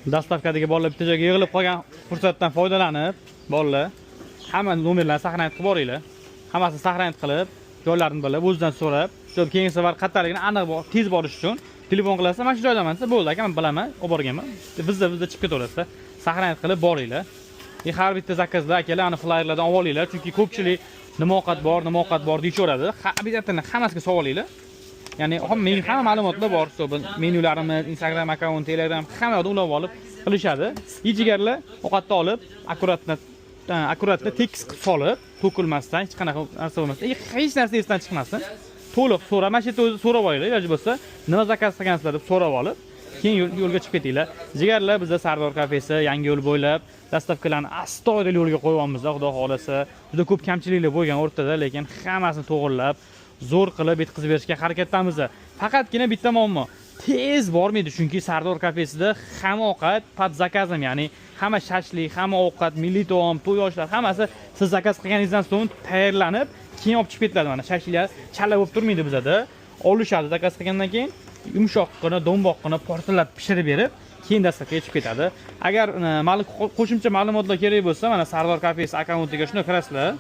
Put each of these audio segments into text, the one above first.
Dastavkadagi bolalar bitta joyga yig'ilib qolgan fursatdan foydalanib, bolalar hamma nomerlarni saqlanib qilib boringlar. Hammasini saqlanib qilib, joylarini bilib, o'zidan so'rab, keyingi safar qayerdaligini aniq tez borish uchun telefon qilasizlar, mana shu joydaman desa, bo'ldi aka, men bilaman, olib borganman. Bizda chiqib ketaverasizlar. Saqlanib qilib boringlar. Har bitta zakazda akalar ana flyerlardan olib olinglar, chunki ko'pchilik nima ovqat bor deyishaveradi. Обязательно hammasiga savolinglar. Ya'ni hamma ma'lumotlar bor, menyularimiz, Instagram akkaunt, Telegram hamma yoqda ulab olib qilishadi. Jigarlar ovqatni olib, akkuratda tekis qilib solib, to'kilmasdan, hech qanaqa narsa bo'lmasdan, hech narsa esdan chiqmasdan, to'liq so'rab, mana shu yerda o'zi so'rab olinglar, iloji bo'lsa, nima zakaz qilgansizlar deb so'rab olib, keyin yo'lga chiqib ketinglar. Jigarlar, bizda Sardor kafesi yangi yo'l bo'ylab dastavkalarni astoydil yo'lga qo'yganmiz, xudo xolasa. Juda ko'p kamchiliklar bo'lgan o'rtada, lekin hammasini to'g'rilab, zo'r qilib yetkazib berishga harakatdamiz. Faqatgina bitta muammo, tez bormaydi, chunki Sardor kafesida hamma ovqat pod zakazim, ya'ni hamma shashlik, hamma ovqat, milliy taom, to'y oshlar hammasi siz zakaz qilganingizdan so'ng tayyorlanib, keyin olib chiqib ketiladi. Mana shashliklar chala bo'lib turmaydi bizada. Olishadi zakaz qilgandan keyin yumshoqqina, do'mboqqina portlab pishirib berib, keyin dastavkaga chiqib ketadi. Agar qo'shimcha ma'lumotlar kerak bo'lsa, mana Sardor kafesi akkauntiga shuni kirasizlar.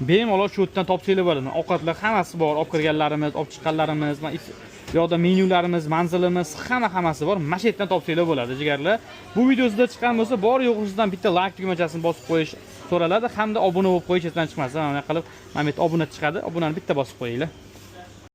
Bemalol shu yerdan topsanglar bo'ladi. Ovqatlar hammasi bor, olib kirganlarimiz, olib chiqqanlarimiz, yo'da menyularimiz, manzilimiz, hammasi bor. Mana shu yerdan topsanglar bo'ladi, jigarlar. Bu videosida chiqqan bo'lsa, bor yo'g'ingizdan bitta like tugmachasini bosib qo'yish so'raladi, hamda obuna bo'lib qo'yish esdan chiqmasin. Mana qilib, mana bu yerda obuna chiqadi, obunani bitta bosib qo'yinglar.